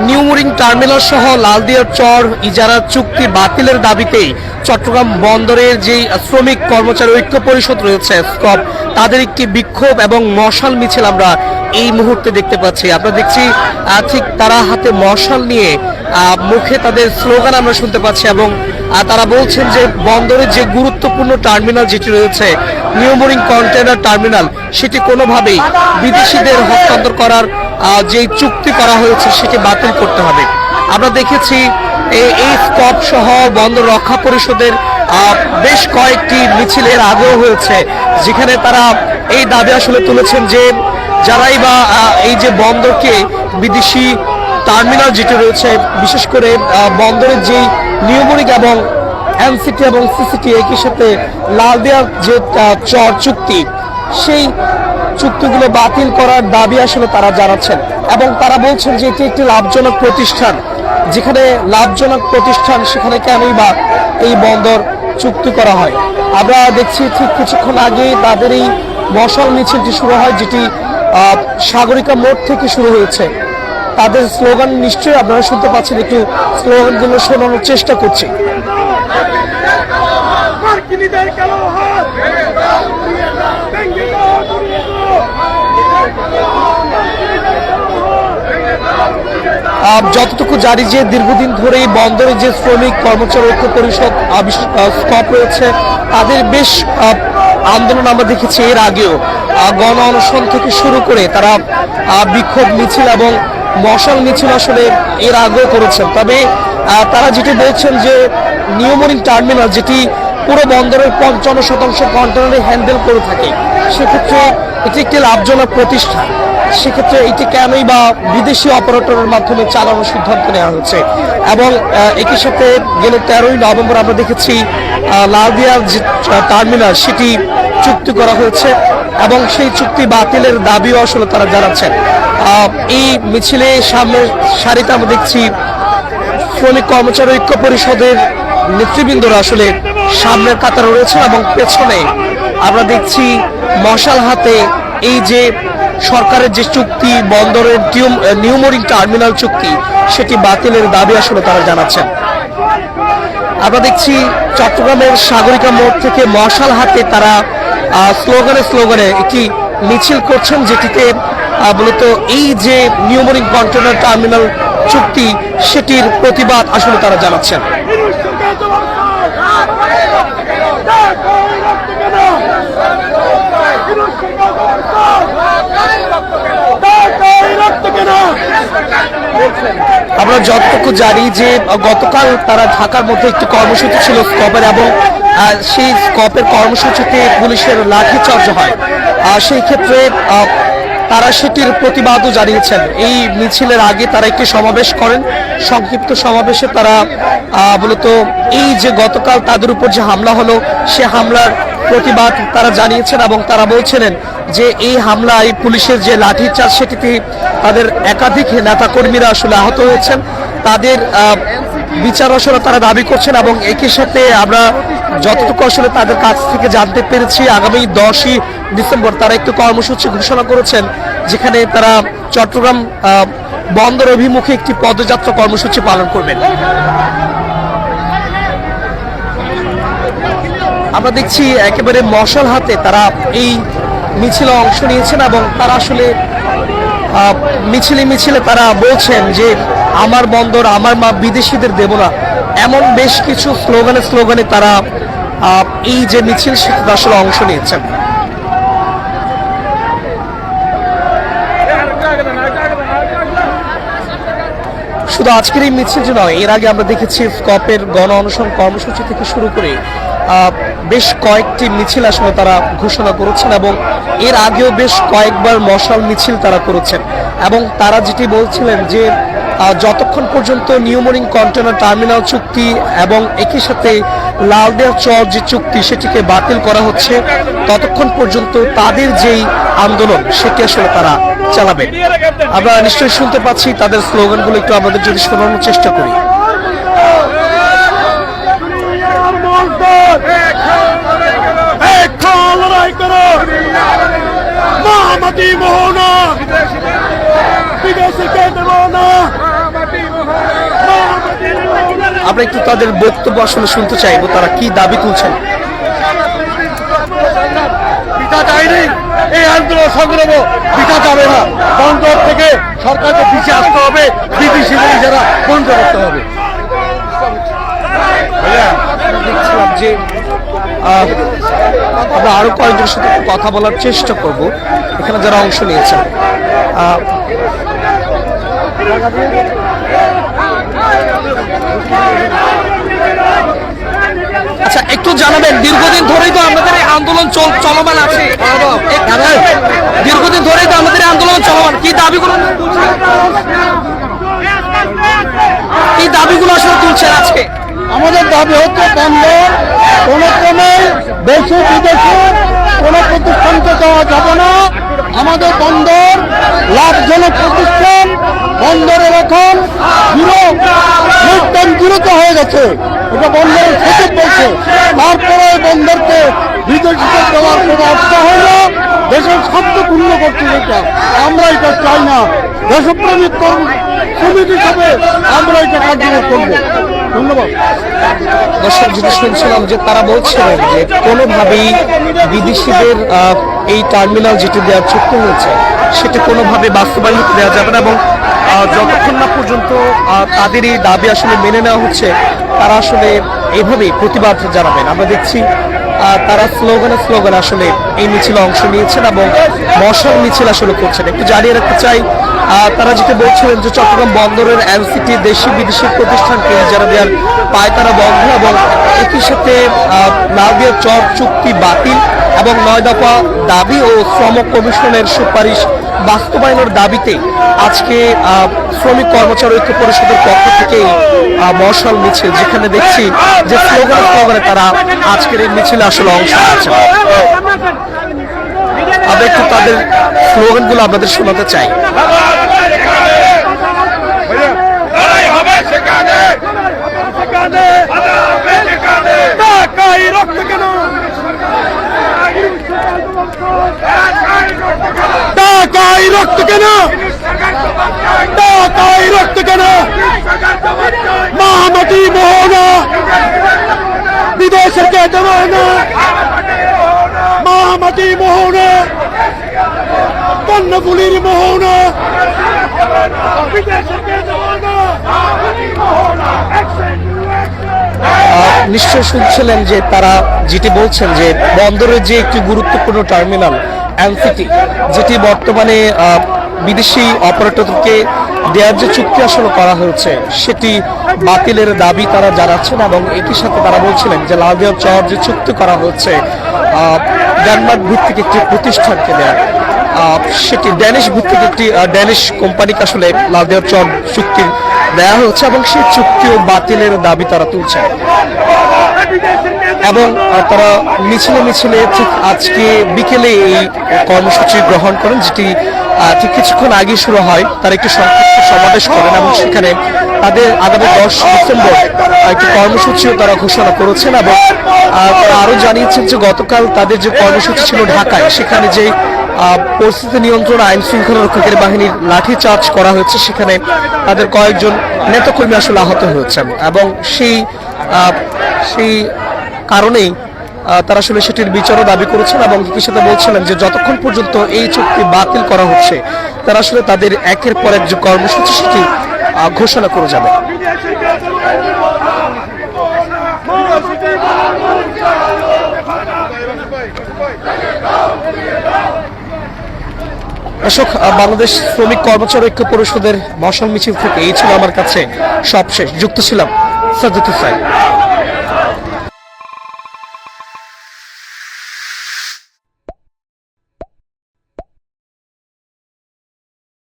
New Mooring terminal সহ লালদিয়ার চর ইজারা চুক্তি বাতিলের দাবিতে চট্টগ্রাম বন্দরের যে শ্রমিক কর্মচারী ঐক্য পরিষদ রয়েছে স্কপ, তাদের একটি বিক্ষোভ এবং মশাল মিছিল আমরা এই মুহূর্তে দেখতে পাচ্ছি। আমরা দেখছি ঠিক তারা হাতে মশাল নিয়ে মুখে তাদের স্লোগান আমরা শুনতে পাচ্ছি এবং তারা বলছেন যে বন্দরের যে গুরুত্বপূর্ণ টার্মিনাল যেটি রয়েছে নিউমোরিং কন্টেনার টার্মিনাল, সেটি কোনোভাবেই বিদেশিদের হস্তান্তর করার যে চুক্তি করা হয়েছে সেটি বাতিল করতে হবে। আমরা দেখেছি এই স্কপ সহ বন্দর রক্ষা পরিষদের বেশ কয়েকটি মিছিলের আগেও হয়েছে, যেখানে তারা এই দাবি আসলে তুলেছেন যে যারাই বা এই যে বন্দরকে বিদেশি টার্মিনাল যেটি রয়েছে, বিশেষ করে বন্দরের যেই নিউমোরিং এবং এনসিটি এবং সিসিটি একই সাথে লালদিয়ার যে চর চুক্তি, সেই চুক্তিগুলো বাতিল করার দাবি আসলে তারা জানাচ্ছেন এবং তারা বলছেন যে এটি একটি লাভজনক প্রতিষ্ঠান, যেখানে লাভজনক প্রতিষ্ঠান সেখানে কেনই বা এই বন্দর চুক্তি করা হয়। আমরা দেখছি ঠিক কিছুক্ষণ আগে তাদের এই মশাল মিছিলটি শুরু হয়, যেটি সাগরিকা মোড় থেকে শুরু হয়েছে। তাদের স্লোগান নিশ্চয়ই আপনারা শুনতে পাচ্ছেন, একটু স্লোগানগুলো শোনানোর চেষ্টা করছি। যতটুকু জানি যে দীর্ঘদিন ধরে বন্দরে যে শ্রমিক কর্মচারী ঐক্য পরিষদ স্কপ রয়েছে, তাদের বেশ আন্দোলন আমরা দেখেছি এর আগেও গণ অনশন থেকে শুরু করে তারা বিক্ষোভ মিছিল এবং মশাল মিছিল আসলে এর আগেও করেছেন। তবে তারা যেটি বলছেন যে নিউমোরিং টার্মিনাল যেটি পুরো বন্দরের 55% কন্টেনারে হ্যান্ডেল করে থাকে, সেক্ষেত্রে এটি একটি লাভজনক প্রতিষ্ঠান। সেক্ষেত্রে এটি কেনই বা বিদেশি অপারেটরের মাধ্যমে চালানোর সিদ্ধান্ত নেওয়া হয়েছে। এবং একই সাথে গেল 13ই নভেম্বর আমরা দেখেছি লালদিয়ার যে টার্মিনাল সেটি চুক্তি করা হয়েছে এবং সেই চুক্তি বাতিলের দাবিও আসলে তারা জানাচ্ছেন। এই মিছিলে সামনে সারিতে আমরা দেখছি শ্রমিক কর্মচারী ঐক্য পরিষদের নেতৃবৃন্দরা আসলে সামনের কাতারে রয়েছেন এবং পেছনে আমরা দেখছি মশাল হাতে এই যে সরকারের যে চুক্তি বন্দরের নিউমোরিং টার্মিনাল চুক্তি সেটি বাতিলের দাবি আসলে তারা জানাচ্ছেন। আমরা দেখছি চট্টগ্রামের সাগরিকা মোড় থেকে মশাল হাতে তারা স্লোগানে একটি মিছিল করছেন, যেটিতে মূলত এই যে নিউমোরিং কন্টেনার টার্মিনাল চুক্তি সেটির প্রতিবাদ আসলে তারা জানাচ্ছেন। আমরা যতটুকু জানি যে গতকাল তারা ঢাকার মধ্যে একটি কর্মসূচি ছিল স্কপের, এবং সেই স্কপের কর্মসূচিতে পুলিশের লাঠিচার্জ হয়। সেই ক্ষেত্রে তারা সেটির প্রতিবাদও জানিয়েছেন। এই মিছিলের আগে তারা একটি সমাবেশ করেন, সংক্ষিপ্ত সমাবেশে তারা মূলত এই যে গতকাল তাদের উপর যে হামলা হলো সে হামলার প্রতিবাদ তারা জানিয়েছেন এবং তারা বলছিলেন যে এই হামলায় পুলিশের যে লাঠিচার্জ সেটিতে তাদের একাধিক নেতাকর্মীরা আসলে আহত হয়েছেন, তাদের বিচার আসলে তারা দাবি করছেন। এবং একই সাথে আমরা যতটুকু আসলে তাদের কাছ থেকে জানতে পেরেছি আগামী 10ই ডিসেম্বর তারা একটি কর্মসূচি ঘোষণা করেছেন, যেখানে তারা চট্টগ্রাম বন্দর অভিমুখে একটি পদযাত্রা কর্মসূচি পালন করবেন। আমরা দেখছি একেবারে মশাল হাতে তারা এই মিছিলে অংশ নিয়েছেন এবং তারা আসলে মিছিলে তারা বলছেন যে আমার বন্দর আমার মা, বিদেশিদের দেব না, এমন বেশ কিছু স্লোগানে তারা এই যে মিছিল সেটা আসলে অংশ নিয়েছেন। শুধু আজকের এই মিছিলটি নয়, এর আগে আমরা দেখেছি স্কপের গণ অনশন কর্মসূচি থেকে শুরু করে বেশ কয়েকটি মিছিল আসলে তারা ঘোষণা করেছেন এবং এর আগেও বেশ কয়েকবার মশাল মিছিল তারা করেছেন। এবং তারা যেটি বলছিলেন যে যতক্ষণ পর্যন্ত নিউমোরিং কন্টেনার টার্মিনাল চুক্তি এবং একই সাথে লালদিয়া চর যে চুক্তি সেটিকে বাতিল করা হচ্ছে, ততক্ষণ পর্যন্ত তাদের যেই আন্দোলন সেটি আসলে তারা চালাবেন। আমরা নিশ্চয়ই শুনতে পাচ্ছি তাদের স্লোগানগুলো, একটু আমাদের যদি শোনানোর চেষ্টা করি। আমরা একটু তাদের বক্তব্য আসলে শুনতে চাইবো, তারা কি দাবি তুলছেন। পিতা চাইনি, এই আন্দোলন সংগ্রাম পিতা যাবে না। বন্দর থেকে সরকারকে পিছিয়ে আসতে হবে, বিদেশিদের যারা বন্ধ করতে হবে। দেখছিলাম যে আমরা আরো কয়েকজনের সাথে কথা বলার চেষ্টা করব এখানে যারা অংশ নিয়েছেন। আচ্ছা, একটু জানাবেন, দীর্ঘদিন ধরেই তো আমাদের এই আন্দোলন চলমান আছে, দীর্ঘদিন ধরেই তো আমাদের এই আন্দোলন চলমান, কি দাবিগুলো আসলে তুলছেন আজকে? আমাদের দাবি হচ্ছে বন্দর কোনো ক্রমে দেশে বিদেশে কোনো প্রতিষ্ঠানকে দেওয়া যাবে না। আমাদের বন্দর লাভজনক প্রতিষ্ঠান, বন্দরের এখন জিরোতে হয়ে গেছে, এটা বন্দরের সচিব বলছে। তারপরে বন্দরকে বিদেশিতে দেওয়ার কোনো অর্থ হয় না, দেশের স্বার্থ পূর্ণ করছে এটা। আমরা এটা চাই না, দেশপ্রেমিক শ্রমিক হিসাবে আমরা এটা কার্যকর করবো। ধন্যবাদ। দর্শক, যেটা শুনছিলাম যে তারা বলছিলেন যে কোনোভাবেই বিদেশিদের এই টার্মিনাল যেটি দেওয়ার চুক্তি হয়েছে সেটি কোনোভাবে বাস্তবায়ন দেওয়া যাবে না, এবং যতক্ষণ না পর্যন্ত তাদের এই দাবি আসলে মেনে নেওয়া হচ্ছে তারা আসলে এভাবেই প্রতিবাদ জানাবেন। আমরা দেখছি তারা স্লোগানে আসলে এই মিছিলে অংশ নিয়েছেন এবং মশাল মিছিল আসলে করছেন। একটু জানিয়ে রাখতে চাই, তারা যেটা বলছিলেন যে চট্টগ্রাম বন্দরের এনসিটি দেশি বিদেশি প্রতিষ্ঠানকে ইজারা দেওয়ার পায়তারা বন্ধ এবং একই সাথে লালদিয়া চর চুক্তি বাতিল এবং 9 দফা দাবি ও শ্রম কমিশনের সুপারিশ বাস্তবায়নের দাবিতে আজকে শ্রমিক কর্মচারী ঐক্য পরিষদের পক্ষ থেকে মশাল মিছিল, যেখানে দেখছি যে স্লোগানে তারা আজকের এই মিছিলে আসলে অংশ নিচ্ছে। আমরা একটু তাদের স্লোগানগুলো আপনাদের শোনাতে চাই। রক্ত কেন, রক্ত কেন, মহামাটি মোহনা বিদেশের কে দেব না, মহামাটি মোহনা কর্ণফুলির মোহনা নিশ্চয় শুনছিলেন যে তারা যেটি বলছেন যে বন্দরের যে একটি গুরুত্বপূর্ণ টার্মিনাল এনসিটি, যেটি বর্তমানে বিদেশি অপারেটরকে দেওয়ার যে চুক্তি আসলে করা হয়েছে সেটি বাতিলের দাবি তারা জানাচ্ছেন, এবং একই সাথে তারা বলছিলেন যে লালদিয়া চর যে চুক্তি করা হচ্ছে ডেনমার্ক ভিত্তিক একটি প্রতিষ্ঠানকে দেওয়ার, সেটি ড্যানিশ ভিত্তিক একটি ড্যানিশ কোম্পানিকে আসলে লালদিয়া চর চুক্তি দেওয়া হচ্ছে এবং সেই চুক্তিও বাতিলের দাবি তারা তুলছে। এবং তারা মিছিলে ঠিক আজকে বিকেলে এই কর্মসূচি গ্রহণ করেন, যেটি ঠিক কিছুক্ষণ আগে শুরু হয়। তারা একটি সংক্ষিপ্ত সমাবেশ করেন এবং সেখানে তাদের আগামী 10 ডিসেম্বর একটি কর্মসূচিও তারা ঘোষণা করেছেন, এবং তারা আরো জানিয়েছেন যে গতকাল তাদের যে কর্মসূচি ছিল ঢাকায়, সেখানে যে পরিস্থিতি নিয়ন্ত্রণ আইন শৃঙ্খলা রক্ষাকারী বাহিনীর লাঠিচার্জ করা হয়েছে, সেখানে তাদের কয়েকজন নেতাকর্মী আসলে আহত হয়েছেন, এবং সেই কারণেই তারা আসলে সেটির বিচারও দাবি করেছেন, এবং একই সাথে বলছিলেন যে যতক্ষণ পর্যন্ত এই চুক্তি বাতিল করা হচ্ছে তারা আসলে তাদের একের পর এক যে কর্মসূচি সেটি ঘোষণা করে যাবে। দর্শক, বাংলাদেশ শ্রমিক কর্মচারী ঐক্য পরিষদের মশাল মিছিল থেকে এই ছিল আমার কাছে সবশেষ। যুক্ত ছিলাম সাজ্জাদ হোসাইন।